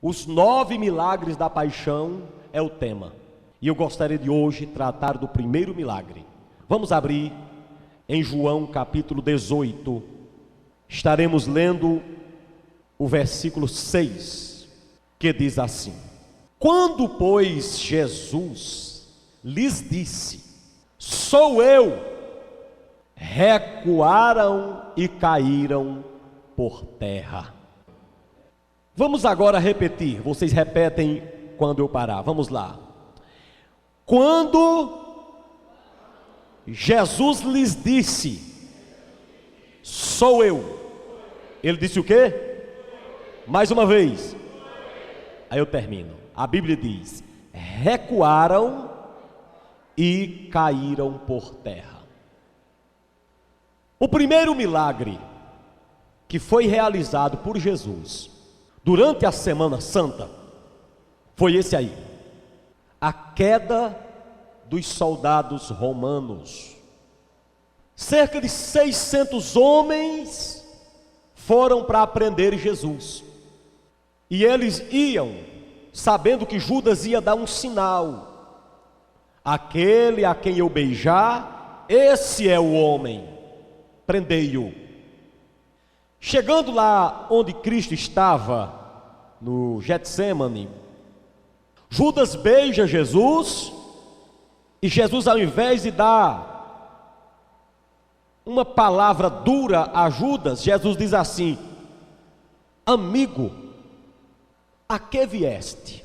Os 9 milagres da paixão é o tema. E eu gostaria de hoje tratar do primeiro milagre. Vamos abrir em João capítulo 18. Estaremos lendo o versículo 6, que diz assim: Quando, pois, Jesus lhes disse: Sou eu, recuaram e caíram por terra. Vamos agora repetir, vocês repetem quando eu parar, vamos lá. Quando Jesus lhes disse: Sou eu. Ele disse o quê? Mais uma vez. Aí eu termino. A Bíblia diz: recuaram e caíram por terra. O primeiro milagre que foi realizado por Jesus durante a Semana Santa foi esse aí: a queda dos soldados romanos. Cerca de 600 homens foram para prender Jesus, e eles iam sabendo que Judas ia dar um sinal: aquele a quem eu beijar, esse é o homem, prendei-o. Chegando lá onde Cristo estava, no Getsêmani, Judas beija Jesus, e Jesus, ao invés de dar uma palavra dura a Judas, Jesus diz assim: amigo, a que vieste?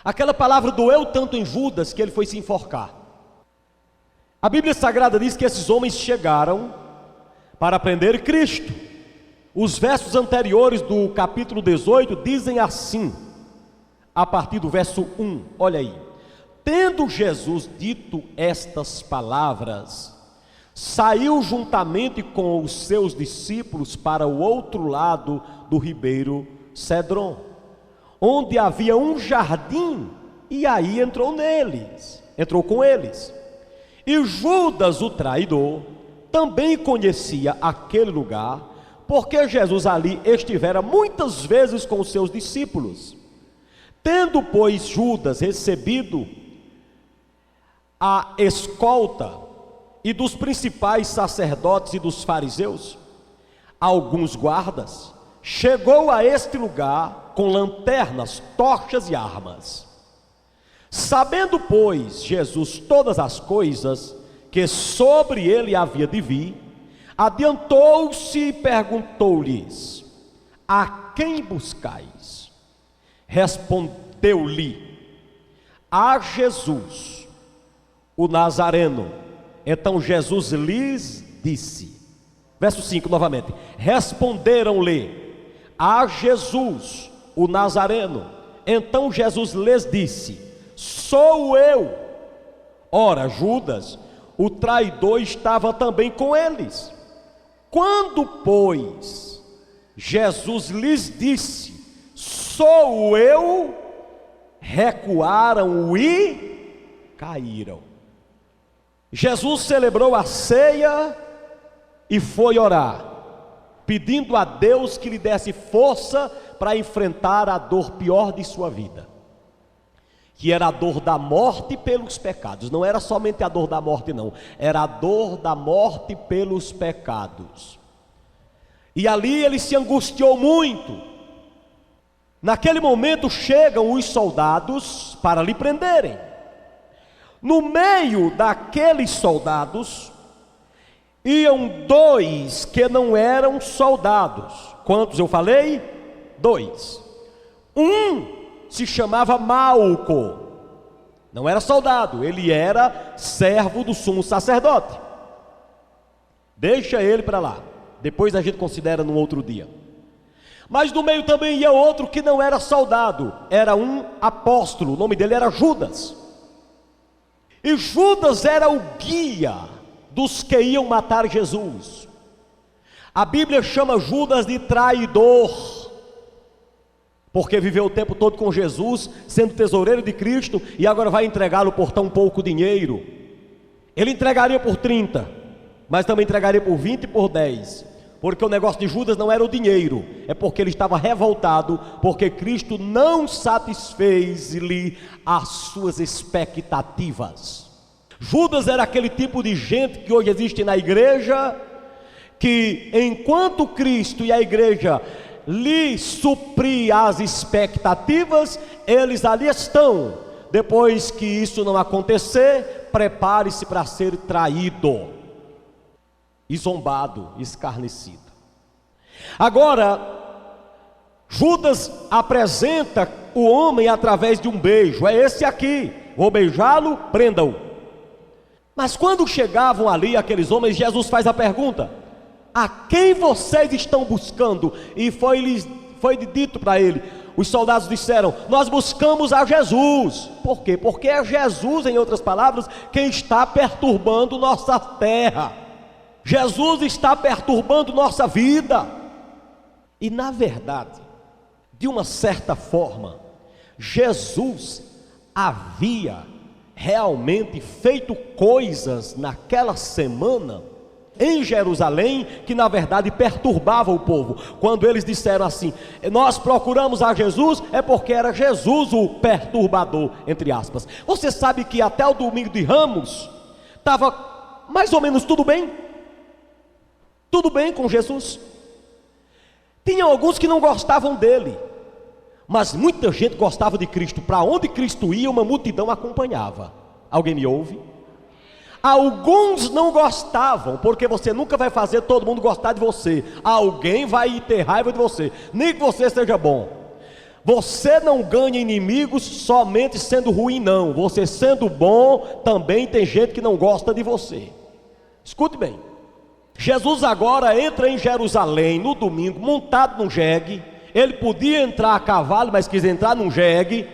Aquela palavra doeu tanto em Judas que ele foi se enforcar. A Bíblia Sagrada diz que esses homens chegaram para prender Cristo. Os versos anteriores do capítulo 18 dizem assim, a partir do verso 1, olha aí: tendo Jesus dito estas palavras, saiu juntamente com os seus discípulos para o outro lado do ribeiro Cedron, onde havia um jardim, e aí entrou com eles. E Judas, o traidor, também conhecia aquele lugar, porque Jesus ali estivera muitas vezes com os seus discípulos. Tendo, pois, Judas recebido a escolta e dos principais sacerdotes e dos fariseus, alguns guardas, chegou a este lugar com lanternas, tochas e armas. Sabendo, pois, Jesus todas as coisas que sobre ele havia de vir, adiantou-se e perguntou-lhes: a quem buscais? Respondeu-lhe: a Jesus, o Nazareno. Então Jesus lhes disse, verso 5 novamente: responderam-lhe: a Jesus, o Nazareno. Então Jesus lhes disse: sou eu. Ora, Judas, o traidor, estava também com eles. Quando, pois, Jesus lhes disse: sou eu, recuaram e caíram. Jesus celebrou a ceia e foi orar, pedindo a Deus que lhe desse força para enfrentar a dor pior de sua vida, que era a dor da morte pelos pecados. Não era somente a dor da morte, não, era a dor da morte pelos pecados. E ali ele se angustiou muito. Naquele momento chegam os soldados para lhe prenderem. No meio daqueles soldados iam 2 que não eram soldados. Quantos eu falei? 2. Um se chamava Malco, não era soldado, ele era servo do sumo sacerdote. Deixa ele para lá, depois a gente considera no outro dia. Mas no meio também ia outro que não era soldado, era um apóstolo, o nome dele era Judas. E Judas era o guia dos que iam matar Jesus. A Bíblia chama Judas de traidor, porque viveu o tempo todo com Jesus, sendo tesoureiro de Cristo, e agora vai entregá-lo por tão pouco dinheiro. Ele entregaria por 30, mas também entregaria por 20 e por 10. porque o negócio de Judas não era o dinheiro, é porque ele estava revoltado, porque Cristo não satisfez-lhe as suas expectativas. Judas era aquele tipo de gente que hoje existe na igreja, que enquanto Cristo e a igreja lhe suprir as expectativas, eles ali estão. Depois que isso não acontecer, prepare-se para ser traído, e zombado, escarnecido. Agora, Judas apresenta o homem através de um beijo. É esse aqui, vou beijá-lo, prenda-o. Mas quando chegavam ali aqueles homens, Jesus faz a pergunta: a quem vocês estão buscando? E foi dito para ele, os soldados disseram: nós buscamos a Jesus. Por quê? Porque é Jesus, em outras palavras, quem está perturbando nossa terra. Jesus está perturbando nossa vida. E na verdade, de uma certa forma, Jesus havia realmente feito coisas naquela semana em Jerusalém, que na verdade perturbava o povo. Quando eles disseram assim: nós procuramos a Jesus, é porque era Jesus o perturbador, entre aspas. Você sabe que até o domingo de Ramos estava mais ou menos tudo bem? Tudo bem com Jesus. Tinha alguns que não gostavam dele, mas muita gente gostava de Cristo. Para onde Cristo ia, uma multidão acompanhava. Alguém me ouve? Alguns não gostavam, porque você nunca vai fazer todo mundo gostar de você. Alguém vai ter raiva de você, nem que você seja bom. Você não ganha inimigos somente sendo ruim, não. Você sendo bom, também tem gente que não gosta de você. Escute bem. Jesus agora entra em Jerusalém no domingo, montado num jegue. Ele podia entrar a cavalo, mas quis entrar num jegue,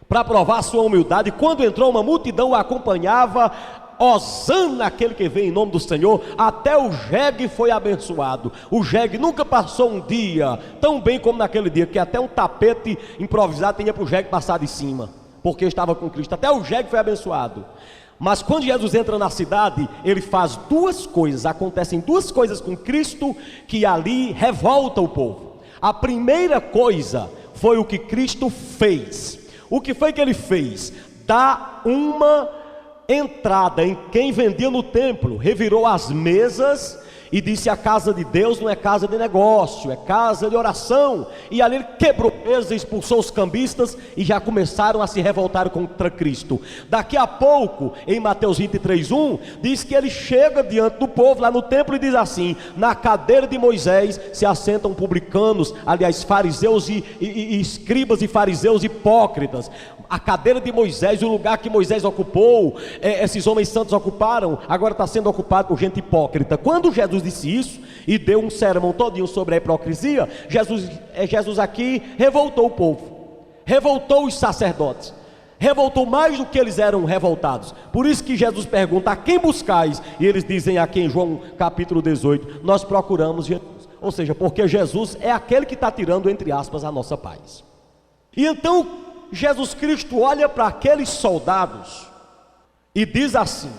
para provar sua humildade. Quando entrou, uma multidão o acompanhava. Hosana aquele que vem em nome do Senhor. Até o jegue foi abençoado. O jegue nunca passou um dia tão bem como naquele dia, que até um tapete improvisado tinha para o jegue passar de cima, porque estava com Cristo. Até o jegue foi abençoado. Mas quando Jesus entra na cidade, ele faz duas coisas, acontecem duas coisas com Cristo que ali revolta o povo. A primeira coisa foi o que Cristo fez. O que foi que ele fez? Dá uma entrada em quem vendia no templo, revirou as mesas e disse: a casa de Deus não é casa de negócio, é casa de oração. E ali ele quebrou mesas, expulsou os cambistas, e já começaram a se revoltar contra Cristo. Daqui a pouco, em Mateus 23:1, diz que ele chega diante do povo lá no templo e diz assim: na cadeira de Moisés se assentam publicanos, aliás, fariseus e escribas e fariseus hipócritas. A cadeira de Moisés, o lugar que Moisés ocupou, esses homens santos ocuparam, agora está sendo ocupado por gente hipócrita. Quando Jesus disse isso e deu um sermão todinho sobre a hipocrisia, Jesus aqui revoltou o povo, revoltou os sacerdotes, revoltou mais do que eles eram revoltados. Por isso que Jesus pergunta: a quem buscais? E eles dizem aqui em João capítulo 18: nós procuramos Jesus. Ou seja, porque Jesus é aquele que está tirando, entre aspas, a nossa paz. E então Jesus Cristo olha para aqueles soldados e diz assim: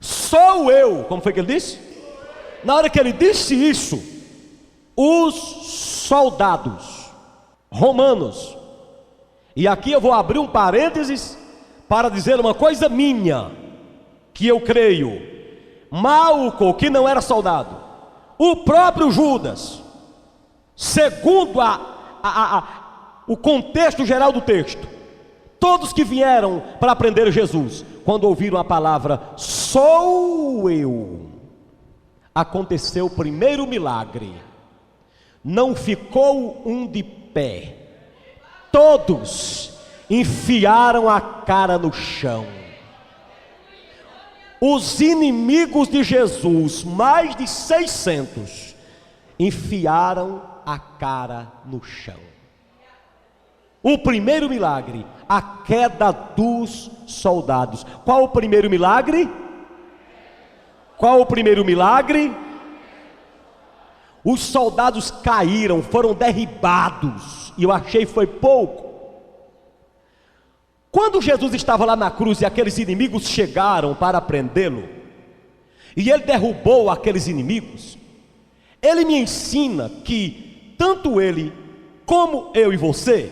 sou eu. Como foi que ele disse? Na hora que ele disse isso, os soldados romanos, e aqui eu vou abrir um parênteses para dizer uma coisa minha, que eu creio: Malco, que não era soldado, o próprio Judas, segundo o contexto geral do texto, todos que vieram para prender Jesus, quando ouviram a palavra sou eu, aconteceu o primeiro milagre. Não ficou um de pé, todos enfiaram a cara no chão. Os inimigos de Jesus, mais de 600, enfiaram a cara no chão. O primeiro milagre, a queda dos soldados. Qual o primeiro milagre? Qual o primeiro milagre? Os soldados caíram, foram derribados, e eu achei foi pouco. Quando Jesus estava lá na cruz e aqueles inimigos chegaram para prendê-lo, e ele derrubou aqueles inimigos, ele me ensina que tanto ele como eu e você,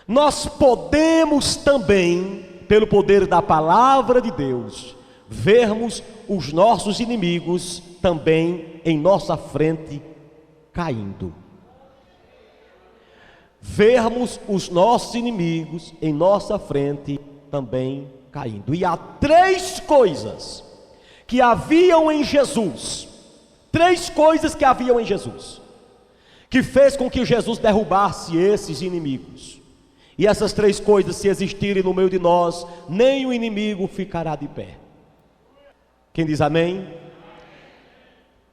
nós podemos também, pelo poder da palavra de Deus, vermos os nossos inimigos também em nossa frente caindo. Vermos os nossos inimigos em nossa frente também caindo. E há três coisas que haviam em Jesus, que fez com que Jesus derrubasse esses inimigos. E essas três coisas, se existirem no meio de nós, nem o inimigo ficará de pé. Quem diz amém?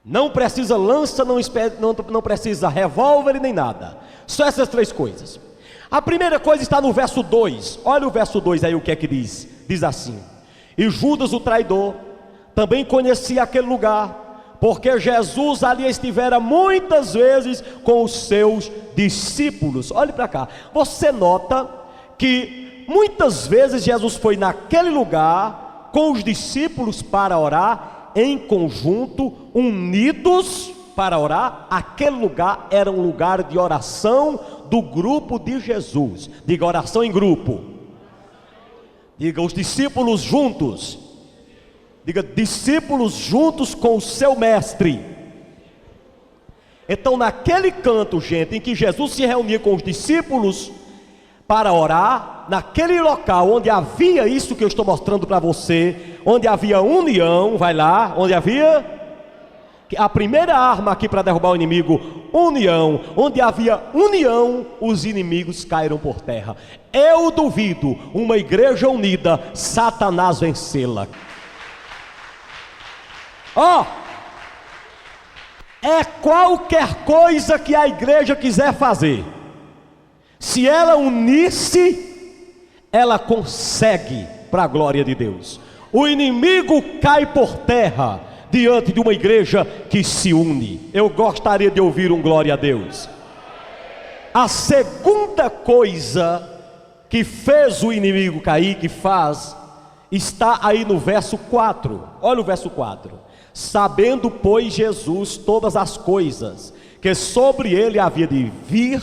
Não precisa lança, não precisa revólver nem nada. Só essas três coisas. A primeira coisa está no verso 2. Olha o verso 2 aí, o que é que diz? Diz assim: e Judas o traidor também conhecia aquele lugar, porque Jesus ali estivera muitas vezes com os seus discípulos. Olhe para cá. Você nota que muitas vezes Jesus foi naquele lugar com os discípulos para orar em conjunto, unidos para orar. Aquele lugar era um lugar de oração do grupo de Jesus. Diga oração em grupo. Diga os discípulos juntos. Diga discípulos juntos com o seu mestre. Então naquele canto, gente, em que Jesus se reunia com os discípulos para orar, naquele local onde havia isso que eu estou mostrando para você, onde havia união, vai lá, onde havia a primeira arma aqui para derrubar o inimigo, união. Onde havia união, os inimigos caíram por terra. Eu duvido uma igreja unida, Satanás vencê-la. É qualquer coisa que a igreja quiser fazer, se ela unir-se, ela consegue, para a glória de Deus. O inimigo cai por terra diante de uma igreja que se une. Eu gostaria de ouvir um glória a Deus. A segunda coisa que fez o inimigo cair, que faz, está aí no verso 4. Olha o verso 4. Sabendo, pois, Jesus todas as coisas que sobre ele havia de vir,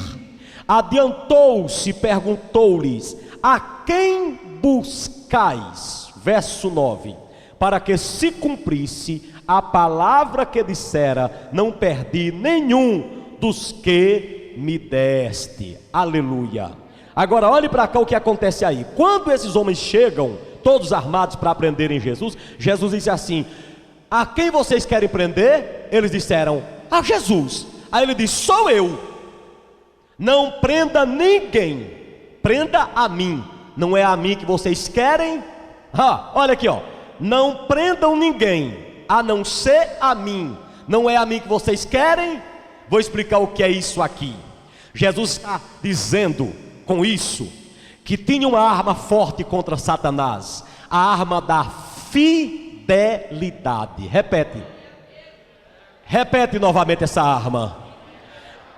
adiantou-se, perguntou-lhes: a quem buscais? Verso 9. Para que se cumprisse a palavra que dissera: não perdi nenhum dos que me deste. Aleluia. Agora olhe para cá o que acontece aí. Quando esses homens chegam, todos armados para prenderem Jesus, Jesus disse assim: a quem vocês querem prender? Eles disseram: a Jesus. Aí ele disse: sou eu. Não prenda ninguém, prenda a mim. Não é a mim que vocês querem? Olha aqui, não prendam ninguém, a não ser a mim. Não é a mim que vocês querem? Vou explicar o que é isso aqui. Jesus está dizendo com isso que tinha uma arma forte contra Satanás, a arma da fidelidade. Repete novamente essa arma.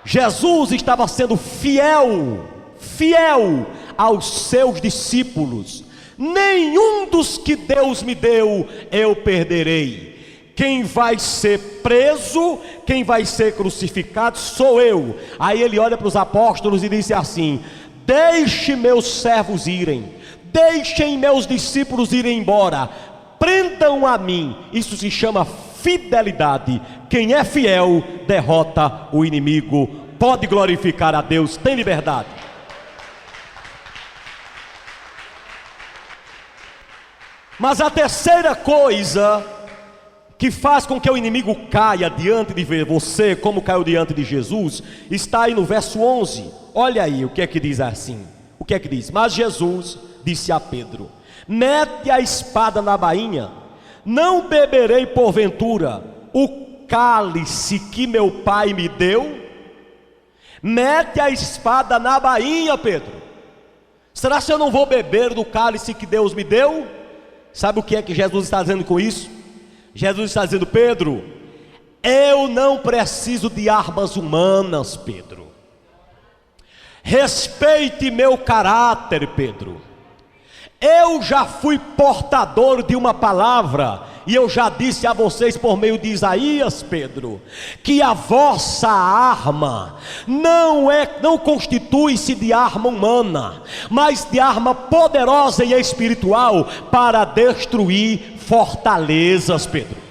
Jesus estava sendo fiel aos seus discípulos. Nenhum dos que Deus me deu eu perderei. Quem vai ser preso, quem vai ser crucificado sou eu. Aí ele olha para os apóstolos e disse assim: deixe meus servos irem, deixem meus discípulos irem embora, prendam a mim. Isso se chama fidelidade. Quem é fiel derrota o inimigo. Pode glorificar a Deus, tem liberdade. Mas a terceira coisa que faz com que o inimigo caia diante de você, como caiu diante de Jesus, está aí no verso 11. Olha aí o que é que diz assim. O que é que diz? Mas Jesus disse a Pedro: mete a espada na bainha. Não beberei porventura o cálice que meu pai me deu? Mete a espada na bainha, Pedro. Será que eu não vou beber do cálice que Deus me deu? Sabe o que é que Jesus está dizendo com isso? Jesus está dizendo: Pedro, eu não preciso de armas humanas, Pedro. Respeite meu caráter, Pedro. Eu já fui portador de uma palavra, E eu já disse a vocês por meio de Isaías, Pedro, que a vossa arma não constitui-se de arma humana, mas de arma poderosa e espiritual para destruir fortalezas, Pedro.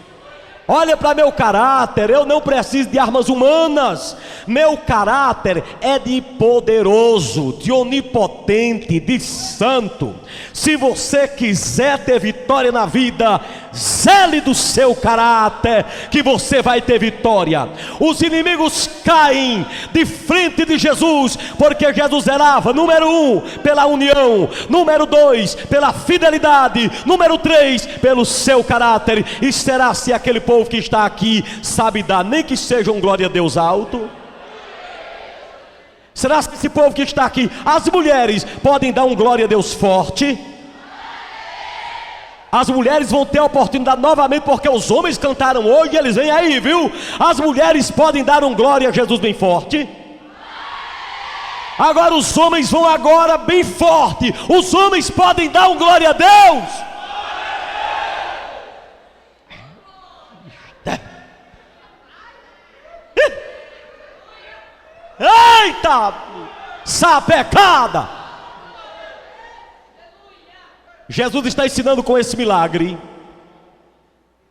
Olha para meu caráter, eu não preciso de armas humanas. Meu caráter é de poderoso, de onipotente, de santo. Se você quiser ter vitória na vida, zele do seu caráter, que você vai ter vitória. Os inimigos caem de frente de Jesus, porque Jesus zelava, número 1, pela união, número 2, pela fidelidade, número 3, pelo seu caráter. E será se aquele povo que está aqui sabe dar, nem que seja um glória a Deus alto? Será que esse povo que está aqui, as mulheres podem dar um glória a Deus forte? As mulheres vão ter a oportunidade novamente, porque os homens cantaram hoje e eles vêm aí, viu? As mulheres podem dar um glória a Jesus bem forte. Agora os homens vão agora bem forte. Os homens podem dar um glória a Deus. Eita, sapecada! Jesus está ensinando com esse milagre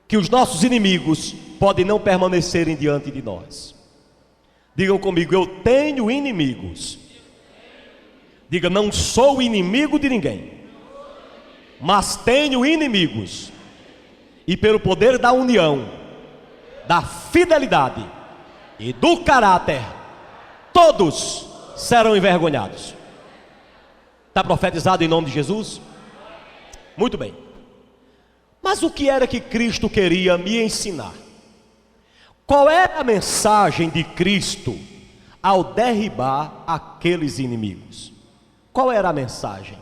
que os nossos inimigos podem não permanecerem diante de nós. Digam comigo: eu tenho inimigos. Diga: não sou inimigo de ninguém, mas tenho inimigos. E pelo poder da união, da fidelidade e do caráter, todos serão envergonhados. Está profetizado em nome de Jesus? Muito bem. Mas o que era que Cristo queria me ensinar? Qual era a mensagem de Cristo ao derribar aqueles inimigos? Qual era a mensagem?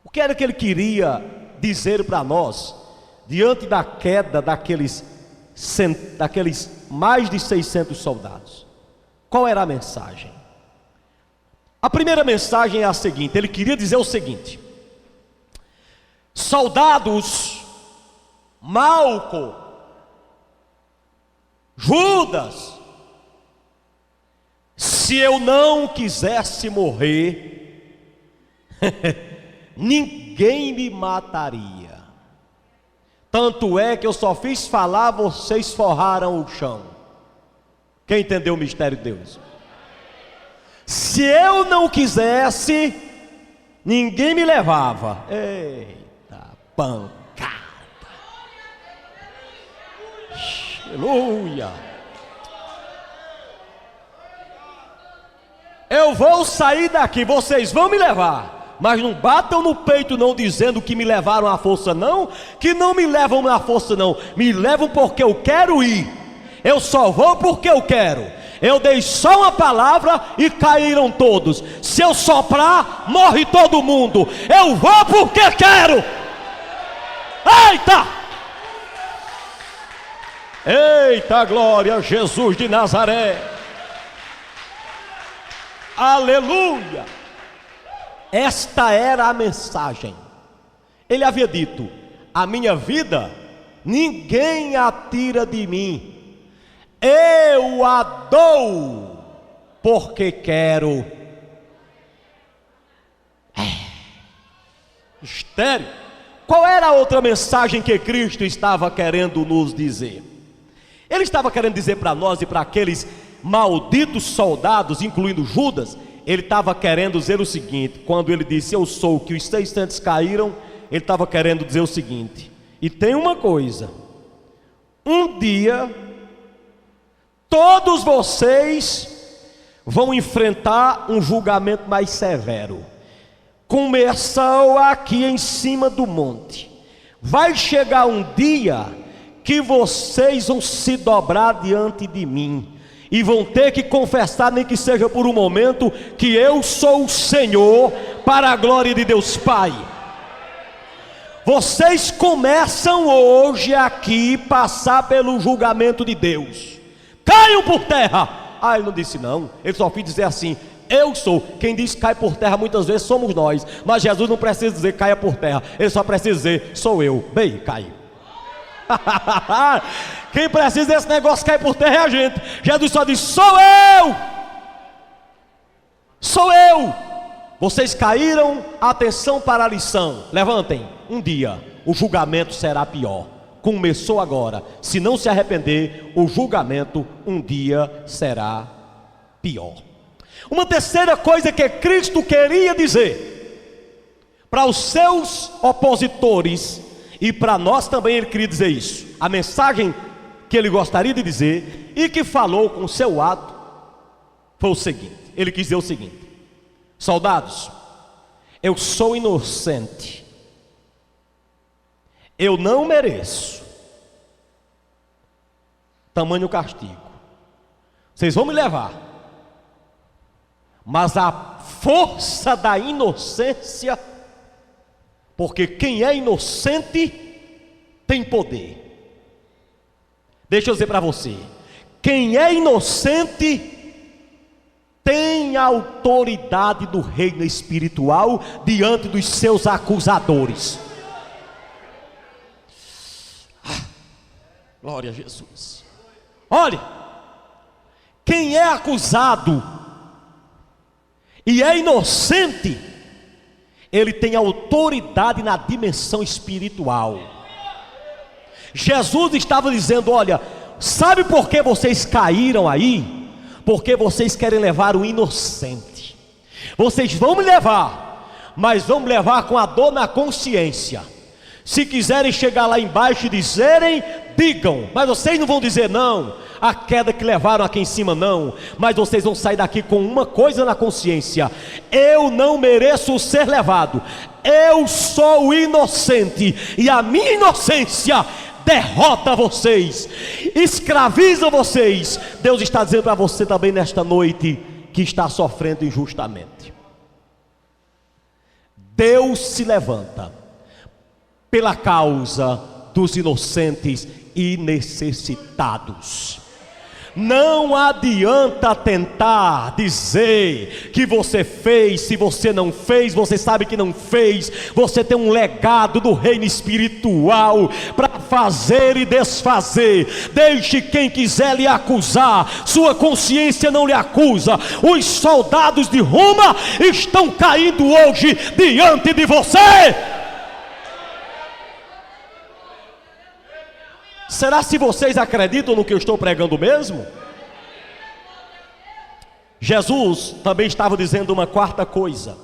O que era que ele queria dizer para nós diante da queda daqueles mais de 600 soldados? Qual era a mensagem? A primeira mensagem é a seguinte: ele queria dizer o seguinte: soldados, Malco, Judas, se eu não quisesse morrer, ninguém me mataria. Tanto é que eu só fiz falar, vocês forraram o chão. Quem entendeu o mistério de Deus? Se eu não quisesse, ninguém me levava. Eita, pancada! Aleluia! Eu vou sair daqui, vocês vão me levar, mas não batam no peito não, dizendo que me levaram à força não, que não me levam à força não, me levam porque eu quero ir. Eu só vou porque eu quero. Eu dei só uma palavra e caíram todos. Se eu soprar, morre todo mundo. Eu vou porque quero. Eita! Eita glória, Jesus de Nazaré. Aleluia. Esta era a mensagem. Ele havia dito: a minha vida ninguém a tira de mim, eu a dou porque quero. Mistério. Qual era a outra mensagem que Cristo estava querendo nos dizer? Ele estava querendo dizer para nós e para aqueles malditos soldados, incluindo Judas, ele estava querendo dizer o seguinte: quando ele disse eu sou, que os 600 caíram, ele estava querendo dizer o seguinte: e tem uma coisa, um dia todos vocês vão enfrentar um julgamento mais severo. Começou aqui em cima do monte, vai chegar um dia que vocês vão se dobrar diante de mim e vão ter que confessar, nem que seja por um momento, que eu sou o Senhor, para a glória de Deus Pai. Vocês começam hoje aqui passar pelo julgamento de Deus. Caiam por terra. Ah, ele não disse não, ele só fez dizer assim: eu sou. Quem diz cai por terra muitas vezes somos nós, mas Jesus não precisa dizer caia por terra, ele só precisa dizer sou eu. Bem, cai. Quem precisa desse negócio cair por terra é a gente. Jesus só diz: sou eu. Sou eu. Vocês caíram, atenção para a lição. Levantem, um dia o julgamento será pior. Começou agora. Se não se arrepender, o julgamento um dia será pior. Uma terceira coisa que Cristo queria dizer para os seus opositores, e para nós também ele queria dizer isso. A mensagem que ele gostaria de dizer e que falou com o seu ato foi o seguinte. Ele quis dizer o seguinte: soldados, eu sou inocente, eu não mereço tamanho castigo, vocês vão me levar, mas a força da inocência, porque quem é inocente tem poder. Deixa eu dizer para você, quem é inocente tem a autoridade do reino espiritual diante dos seus acusadores. Glória a Jesus. Olha, quem é acusado e é inocente, ele tem autoridade na dimensão espiritual. Jesus estava dizendo: olha, sabe por que vocês caíram aí? Porque vocês querem levar o inocente. Vocês vão me levar, mas vão me levar com a dor na consciência. Se quiserem chegar lá embaixo e dizerem, digam, mas vocês não vão dizer não, a queda que levaram aqui em cima não, mas vocês vão sair daqui com uma coisa na consciência: eu não mereço ser levado, eu sou inocente, e a minha inocência derrota vocês, escraviza vocês. Deus está dizendo para você também nesta noite que está sofrendo injustamente. Deus se levanta pela causa dos inocentes e necessitados. Não adianta tentar dizer que você fez. Se você não fez, você sabe que não fez. Você tem um legado do reino espiritual para fazer e desfazer. Deixe quem quiser lhe acusar, sua consciência não lhe acusa. Os soldados de Roma estão caindo hoje diante de você. Será se vocês acreditam no que eu estou pregando mesmo? Jesus também estava dizendo uma quarta coisa.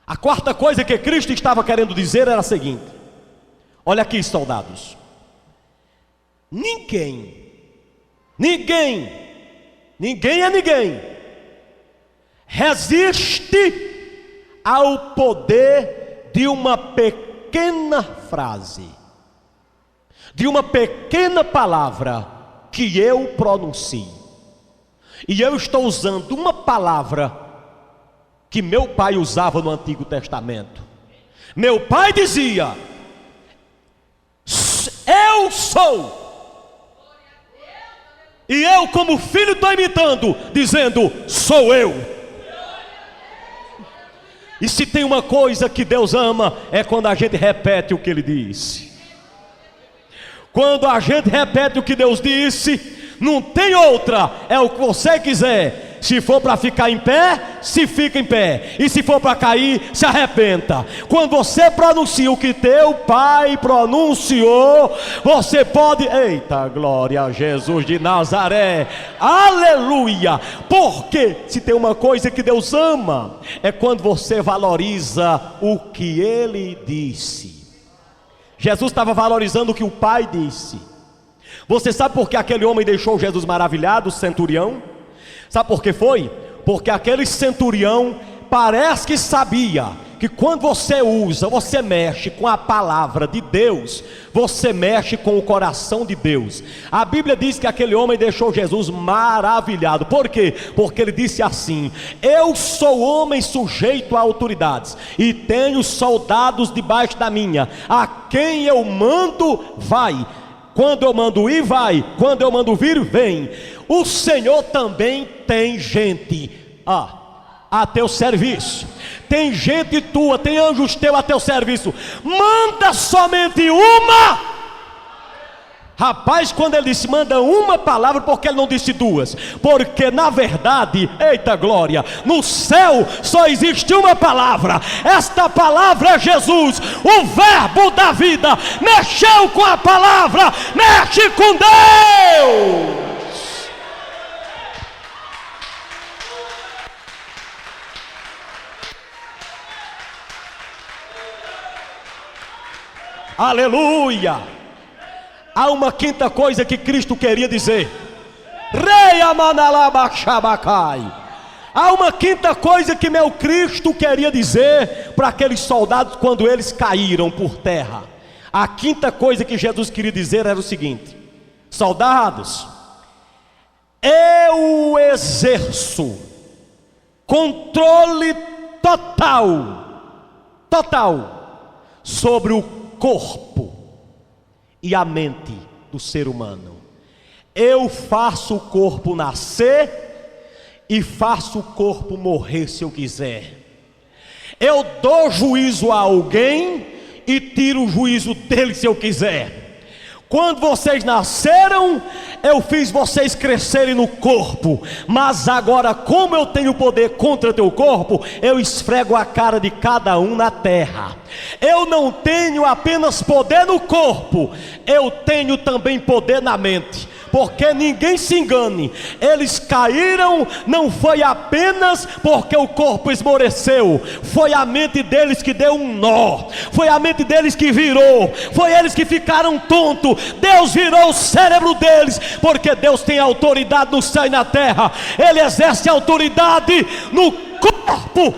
A quarta coisa que Cristo estava querendo dizer era a seguinte: olha aqui, soldados, ninguém resiste ao poder de uma pequena frase, de uma pequena palavra que eu pronuncio. E eu estou usando uma palavra que meu pai usava no Antigo Testamento. Meu pai dizia: eu sou. E eu, como filho, estou imitando, dizendo: sou eu. E se tem uma coisa que Deus ama, é quando a gente repete o que Ele disse. Quando a gente repete o que Deus disse, não tem outra, é o que você quiser. Se for para ficar em pé, se fica em pé, e se for para cair, se arrebenta. Quando você pronuncia o que teu pai pronunciou, você pode, eita glória a Jesus de Nazaré, aleluia. Porque se tem uma coisa que Deus ama, é quando você valoriza o que Ele disse. Jesus estava valorizando o que o pai disse. Você sabe por que aquele homem deixou Jesus maravilhado, o centurião? Sabe por que foi? Porque aquele centurião parece que sabia que quando você mexe com a palavra de Deus, você mexe com o coração de Deus. A Bíblia diz que aquele homem deixou Jesus maravilhado. Por quê? Porque ele disse assim: eu sou homem sujeito a autoridades, e tenho soldados debaixo da minha. A quem eu mando, vai. Quando eu mando ir, vai. Quando eu mando vir, vem. O Senhor também tem gente. a teu serviço. Tem gente tua, tem anjos teus a teu serviço. Manda somente uma. Rapaz, quando ele disse manda uma palavra, porque ele não disse duas? Porque na verdade, eita glória, no céu só existe uma palavra. Esta palavra é Jesus, o verbo da vida. Mexeu com a palavra, mexe com Deus. Aleluia. Há uma quinta coisa que Cristo queria dizer. Há uma quinta coisa que meu Cristo queria dizer para aqueles soldados quando eles caíram por terra. A quinta coisa que Jesus queria dizer era o seguinte: soldados, eu exerço controle total sobre o corpo e a mente do ser humano. Eu faço o corpo nascer e faço o corpo morrer se eu quiser. Eu dou juízo a alguém e tiro o juízo dele se eu quiser. Quando vocês nasceram, eu fiz vocês crescerem no corpo, mas agora, como eu tenho poder contra teu corpo, eu esfrego a cara de cada um na terra. Eu não tenho apenas poder no corpo, eu tenho também poder na mente. Porque ninguém se engane, eles caíram não foi apenas porque o corpo esmoreceu, foi a mente deles que deu um nó, foi a mente deles que virou, foi eles que ficaram tontos. Deus virou o cérebro deles, porque Deus tem autoridade no céu e na terra. Ele exerce autoridade no corpo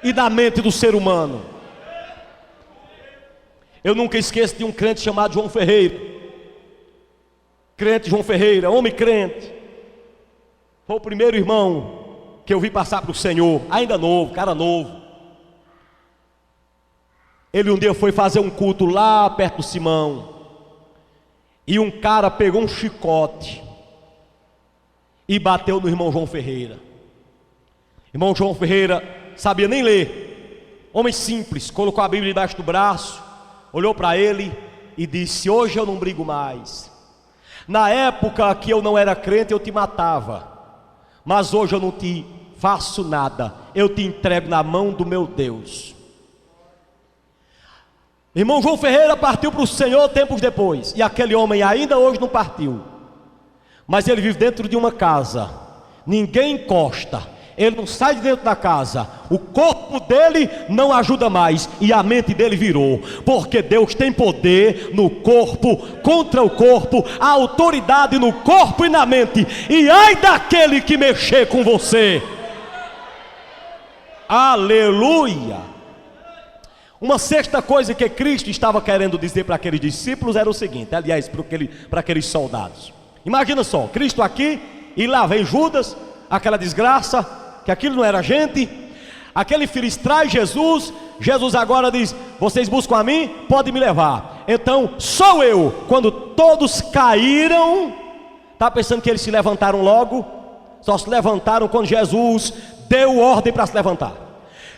e na mente do ser humano. Eu nunca esqueço de um crente chamado João Ferreira. Crente João Ferreira, homem crente. Foi o primeiro irmão que eu vi passar para o Senhor, ainda novo, cara novo. Ele um dia foi fazer um culto lá perto do Simão, e um cara pegou um chicote e bateu no irmão João Ferreira. Irmão João Ferreira sabia nem ler, homem simples, colocou a Bíblia debaixo do braço, olhou para ele e disse: hoje eu não brigo mais. Na época que eu não era crente eu te matava, mas hoje eu não te faço nada, eu te entrego na mão do meu Deus. Irmão João Ferreira partiu para o Senhor tempos depois, e aquele homem ainda hoje não partiu, mas ele vive dentro de uma casa, ninguém encosta, ele não sai de dentro da casa, o corpo dele não ajuda mais, e a mente dele virou, porque Deus tem poder no corpo, contra o corpo, a autoridade no corpo e na mente, e ai daquele que mexer com você. Aleluia. Uma sexta coisa que Cristo estava querendo dizer para aqueles discípulos era o seguinte, aliás, para aqueles soldados. Imagina só, Cristo aqui, e lá vem Judas, aquela desgraça, que aquilo não era gente. Aquele infeliz traz Jesus. Jesus agora diz: vocês buscam a mim, podem me levar. Então sou eu. Quando todos caíram, está pensando que eles se levantaram logo? Só se levantaram quando Jesus deu ordem para se levantar.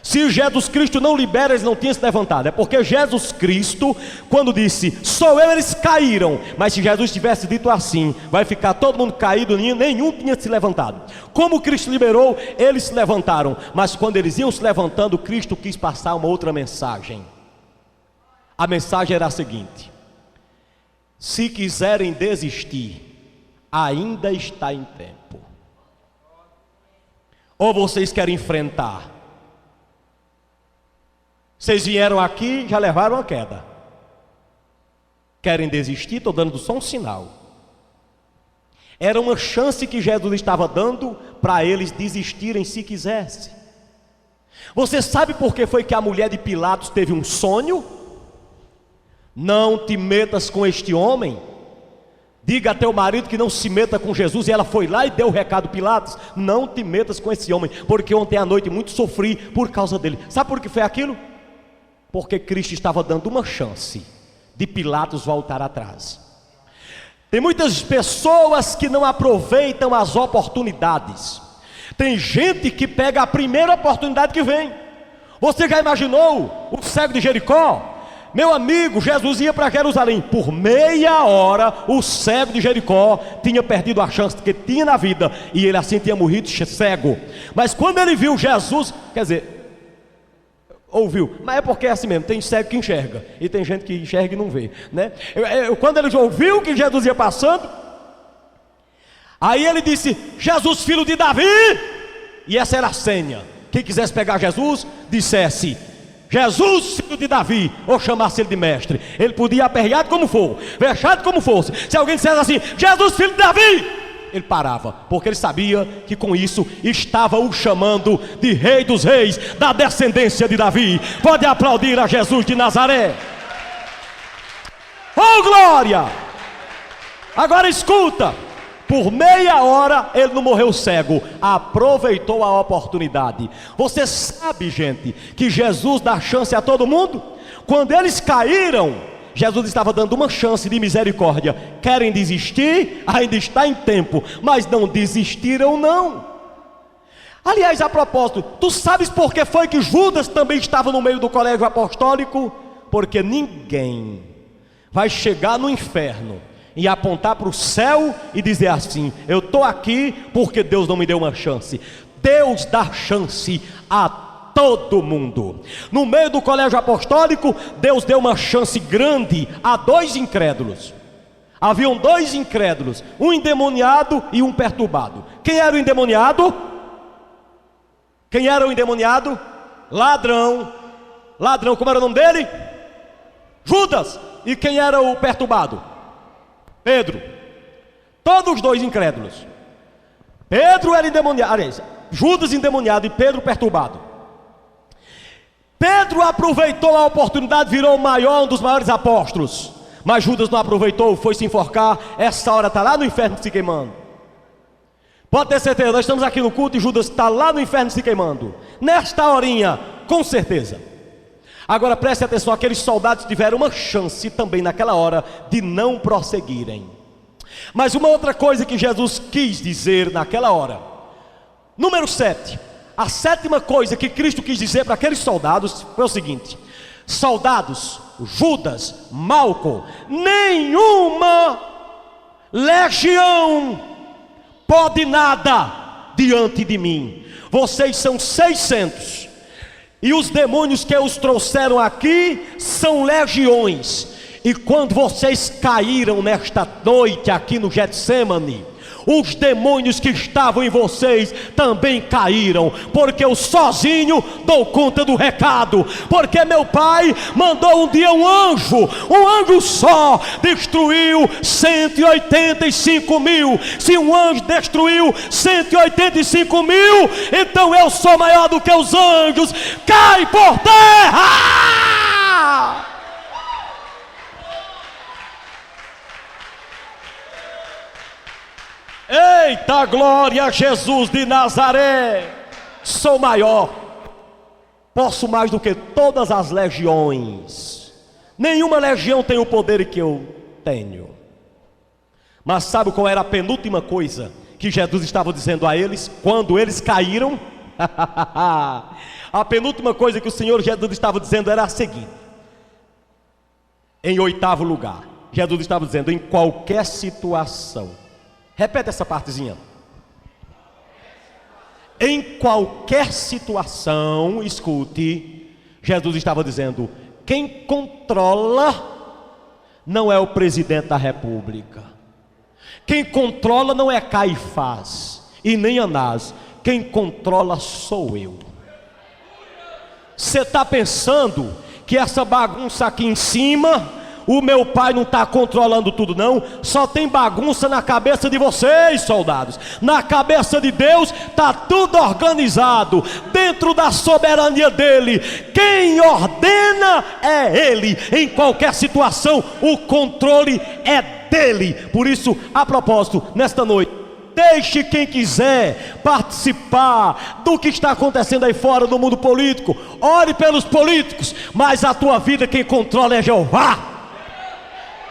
Se Jesus Cristo não libera, eles não tinham se levantado. É porque Jesus Cristo, quando disse sou eu, eles caíram. Mas se Jesus tivesse dito assim, vai ficar todo mundo caído, nenhum tinha se levantado. Como Cristo liberou, eles se levantaram. Mas quando eles iam se levantando, Cristo quis passar uma outra mensagem. A mensagem era a seguinte: se quiserem desistir, ainda está em tempo. Ou vocês querem enfrentar? Vocês vieram aqui, já levaram a queda. Querem desistir? Estou dando só um sinal. Era uma chance que Jesus estava dando para eles desistirem se quisessem. Você sabe por que foi que a mulher de Pilatos teve um sonho? Não te metas com este homem. Diga a teu marido que não se meta com Jesus. E ela foi lá e deu o recado a Pilatos: não te metas com esse homem, porque ontem à noite muito sofri por causa dele. Sabe por que foi aquilo? Porque Cristo estava dando uma chance de Pilatos voltar atrás. Tem muitas pessoas que não aproveitam as oportunidades. Tem gente que pega a primeira oportunidade que vem. Você já imaginou o cego de Jericó? Meu amigo, Jesus ia para Jerusalém. Por meia hora o cego de Jericó tinha perdido a chance que tinha na vida, e ele assim tinha morrido cego. Mas quando ele viu Jesus, quer dizer, ouviu, mas é porque é assim mesmo, tem cego que enxerga, e tem gente que enxerga e não vê, né? Quando ele ouviu que Jesus ia passando, aí ele disse: Jesus, filho de Davi. E essa era a senha. Quem quisesse pegar Jesus, dissesse: Jesus, filho de Davi, ou chamasse ele de mestre. Ele podia aperreado como for, vexado como fosse. Se alguém dissesse assim: Jesus, filho de Davi, ele parava, porque ele sabia que com isso estava o chamando de Rei dos Reis, da descendência de Davi. Pode aplaudir a Jesus de Nazaré. Oh glória! Agora escuta. Por meia hora ele não morreu cego, aproveitou a oportunidade. Você sabe, gente, que Jesus dá chance a todo mundo? Quando eles caíram, Jesus estava dando uma chance de misericórdia. Querem desistir? Ainda está em tempo, mas não desistiram não. Aliás, a propósito, tu sabes por que foi que Judas também estava no meio do colégio apostólico? Porque ninguém vai chegar no inferno e apontar para o céu e dizer assim: eu estou aqui porque Deus não me deu uma chance. Deus dá chance a todo mundo. No meio do colégio apostólico, Deus deu uma chance grande a 2 incrédulos. Haviam 2 incrédulos, um endemoniado e um perturbado. Quem era o endemoniado? Quem era o endemoniado? Ladrão. Ladrão, como era o nome dele? Judas. E quem era o perturbado? Pedro. Todos os 2 incrédulos. Pedro era endemoniado, aliás, Judas endemoniado e Pedro perturbado. Pedro aproveitou a oportunidade, virou um dos maiores apóstolos. Mas Judas não aproveitou, foi se enforcar. Essa hora está lá no inferno se queimando. Pode ter certeza, nós estamos aqui no culto e Judas está lá no inferno se queimando. Nesta horinha, com certeza. Agora preste atenção, aqueles soldados tiveram uma chance também naquela hora de não prosseguirem. Mas uma outra coisa que Jesus quis dizer naquela hora, número 7, a 7ª coisa que Cristo quis dizer para aqueles soldados foi o seguinte: soldados, Judas, Malco, nenhuma legião pode nada diante de mim. Vocês são 600. E os demônios que os trouxeram aqui são legiões. E quando vocês caíram nesta noite aqui no Getsemane, os demônios que estavam em vocês também caíram, porque eu sozinho dou conta do recado, porque meu pai mandou um dia um anjo só destruiu 185 mil. Se um anjo destruiu 185 mil, então eu sou maior do que os anjos. Cai por terra! Eita glória a Jesus de Nazaré! Sou maior, posso mais do que todas as legiões. Nenhuma legião tem o poder que eu tenho. Mas sabe qual era a penúltima coisa que Jesus estava dizendo a eles quando eles caíram? A penúltima coisa que o Senhor Jesus estava dizendo era a seguinte: em 8º lugar, Jesus estava dizendo: em qualquer situação. Repete essa partezinha. Em qualquer situação, escute, Jesus estava dizendo: quem controla não é o presidente da república, quem controla não é Caifás e nem Anás, quem controla sou eu. Você está pensando que essa bagunça aqui em cima, o meu pai não está controlando tudo não? Só tem bagunça na cabeça de vocês, soldados. Na cabeça de Deus está tudo organizado, dentro da soberania dele. Quem ordena é ele. Em qualquer situação o controle é dele. Por isso, a propósito, nesta noite, deixe quem quiser participar do que está acontecendo aí fora no mundo político. Ore pelos políticos, mas a tua vida quem controla é Jeová.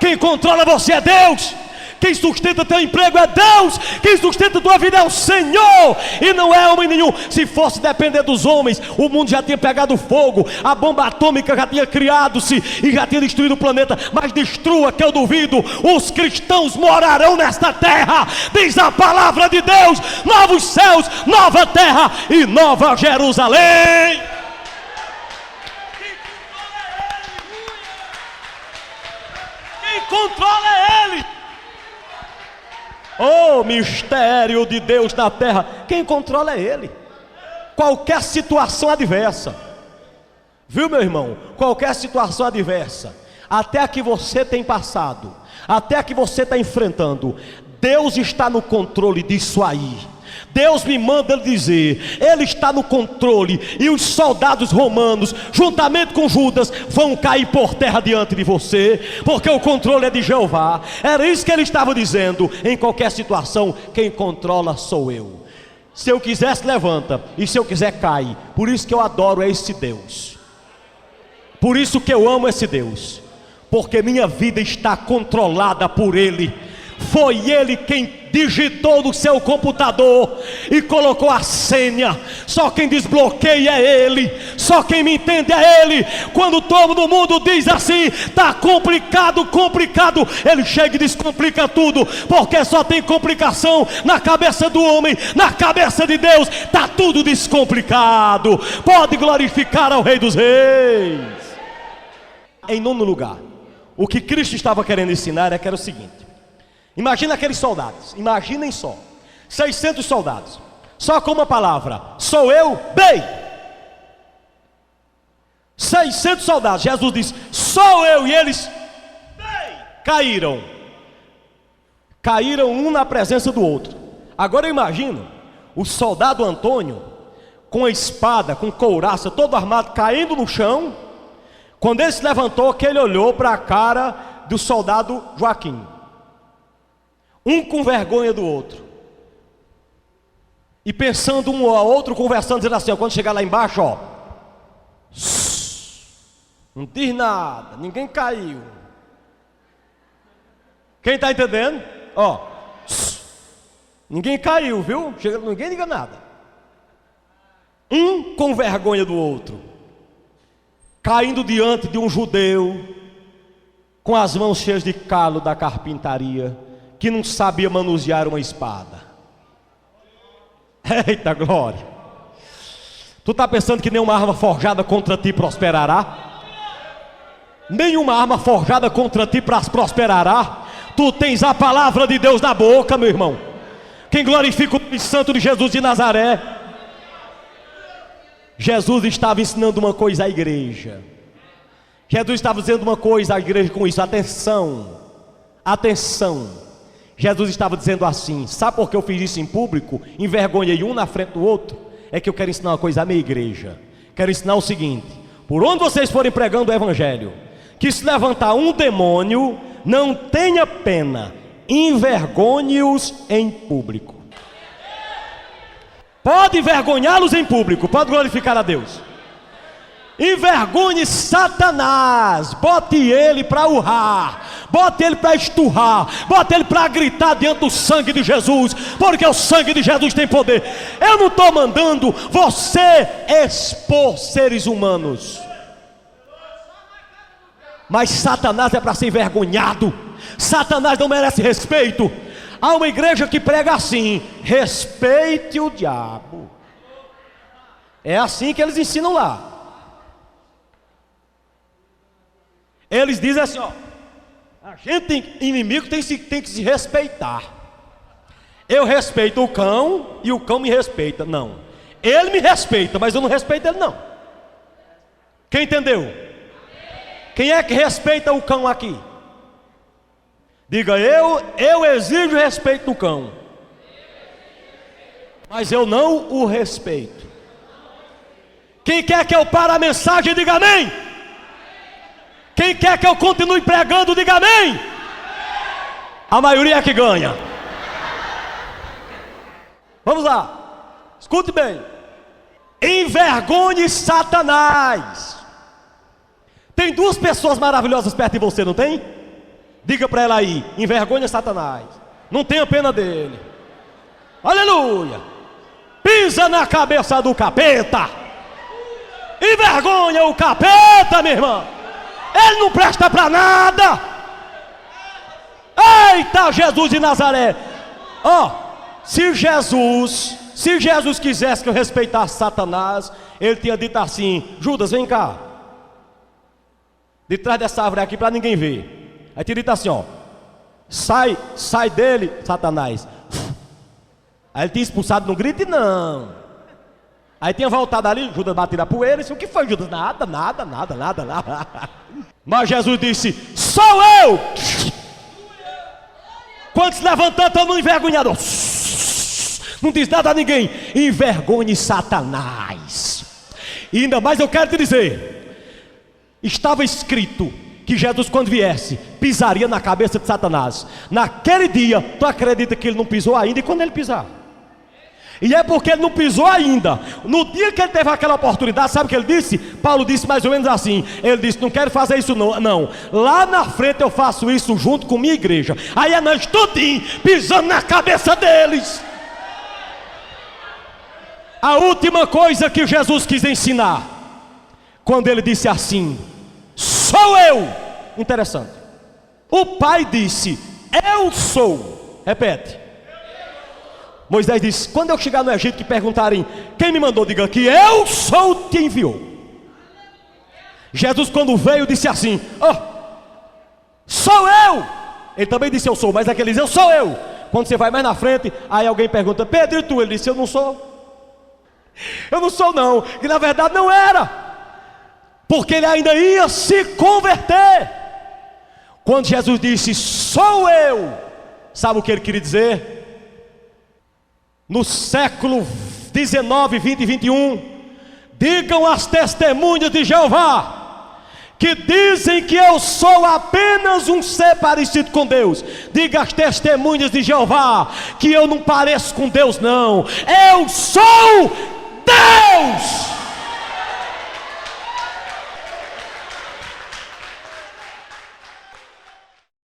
Quem controla você é Deus. Quem sustenta teu emprego é Deus. Quem sustenta tua vida é o Senhor, e não é homem nenhum. Se fosse depender dos homens, o mundo já tinha pegado fogo, a bomba atômica já tinha criado-se e já tinha destruído o planeta. Mas destrua, que eu duvido, os cristãos morarão nesta terra. Diz a palavra de Deus: novos céus, nova terra e nova Jerusalém. Quem controla é Ele. Oh, mistério de Deus na terra. Quem controla é Ele. Qualquer situação adversa, viu, meu irmão? Qualquer situação adversa, até a que você tem passado, até a que você está enfrentando, Deus está no controle disso aí. Deus me manda dizer, Ele está no controle, e os soldados romanos, juntamente com Judas, vão cair por terra diante de você, porque o controle é de Jeová. Era isso que ele estava dizendo. Em qualquer situação, quem controla sou eu. Se eu quiser, se levanta, e se eu quiser, cai. Por isso que eu adoro esse Deus, por isso que eu amo esse Deus, porque minha vida está controlada por Ele. Foi Ele quem digitou no seu computador e colocou a senha. Só quem desbloqueia é Ele, só quem me entende é Ele. Quando todo mundo diz assim, está complicado, complicado, Ele chega e descomplica tudo, porque só tem complicação na cabeça do homem. Na cabeça de Deus está tudo descomplicado. Pode glorificar ao Rei dos Reis. Em nono lugar, o que Cristo estava querendo ensinar é que era o seguinte: imagina aqueles soldados, imaginem só, 600 soldados, só com uma palavra: sou eu, bem. 600 soldados, Jesus disse: sou eu, e eles bem, caíram um na presença do outro. Agora eu imagino o soldado Antônio, com a espada, com couraça, todo armado, caindo no chão. Quando ele se levantou, que ele olhou para a cara do soldado Joaquim, um com vergonha do outro, e pensando um ao outro, conversando, dizendo assim: ó, quando chegar lá embaixo, ó, não diz nada, ninguém caiu. Quem está entendendo? Ó, ninguém caiu, viu? Chega, ninguém diga nada. Um com vergonha do outro, caindo diante de um judeu, com as mãos cheias de calo da carpintaria, que não sabia manusear uma espada. Eita glória! Tu está pensando que nenhuma arma forjada contra ti prosperará? Nenhuma arma forjada contra ti prosperará. Tu tens a palavra de Deus na boca, meu irmão. Quem glorifica o nome santo de Jesus de Nazaré. Jesus estava ensinando uma coisa à igreja. Jesus estava dizendo uma coisa à igreja com isso. Atenção, atenção. Jesus estava dizendo assim: sabe por que eu fiz isso em público? Envergonhei um na frente do outro. É que eu quero ensinar uma coisa à minha igreja. Quero ensinar o seguinte: por onde vocês forem pregando o evangelho, que se levantar um demônio, não tenha pena, envergonhe-os em público. Pode envergonhá-los em público, pode glorificar a Deus. Envergonhe Satanás, bote ele para urrar, bote ele para esturrar, bote ele para gritar diante do sangue de Jesus, porque o sangue de Jesus tem poder. Eu não estou mandando você expor seres humanos, mas Satanás é para ser envergonhado. Satanás não merece respeito. Há uma igreja que prega assim: respeite o diabo. É assim que eles ensinam lá. Eles dizem assim: ó, a gente tem inimigo, tem que se respeitar. Eu respeito o cão e o cão me respeita. Não, ele me respeita, mas eu não respeito ele não. Quem entendeu? Quem é que respeita o cão aqui? Diga: eu exijo respeito do cão, mas eu não o respeito. Quem quer que eu pare a mensagem, diga amém. Quem quer que eu continue pregando, diga amém. A maioria é que ganha. Vamos lá, escute bem. Envergonhe Satanás. Tem duas pessoas maravilhosas perto de você, não tem? Diga para ela aí: envergonha Satanás, não tenha pena dele. Aleluia. Pisa na cabeça do capeta, envergonha o capeta, minha irmã. Ele não presta para nada. Eita, Jesus de Nazaré. Se Jesus quisesse que eu respeitasse Satanás, ele tinha dito assim: Judas, vem cá, de trás dessa árvore aqui para ninguém ver. Aí tinha dito assim: sai dele, Satanás. Aí ele tinha expulsado no grito e não. Aí tinha voltado ali, Judas batido a poeira e disse: o que foi, Judas? Nada. Mas Jesus disse: sou eu. Quando se levantou, todo mundo envergonhado. Não diz nada a ninguém. Envergonhe Satanás. E ainda mais eu quero te dizer: estava escrito que Jesus, quando viesse, pisaria na cabeça de Satanás. Naquele dia, tu acredita que ele não pisou ainda? E quando ele pisar? E é porque ele não pisou ainda. No dia que ele teve aquela oportunidade, sabe o que ele disse? Paulo disse mais ou menos assim. Ele disse: não quero fazer isso não. Lá na frente eu faço isso junto com minha igreja. Aí é nós tudinho pisando na cabeça deles. A última coisa que Jesus quis ensinar, quando ele disse assim: sou eu. Interessante. O pai disse: eu sou. Repete. Moisés disse: quando eu chegar no Egito que perguntarem quem me mandou, diga que eu sou quem enviou. Jesus, quando veio, disse assim: sou eu. Ele também disse: eu sou, mas aquele diz: eu sou eu. Quando você vai mais na frente, aí alguém pergunta: Pedro, e tu? Ele disse: eu não sou. Eu não sou não. E na verdade não era, porque ele ainda ia se converter. Quando Jesus disse: sou eu, sabe o que ele queria dizer? No século 19, 20 e 21, digam às testemunhas de Jeová, que dizem que eu sou apenas um ser parecido com Deus. Diga às testemunhas de Jeová que eu não pareço com Deus não. Eu sou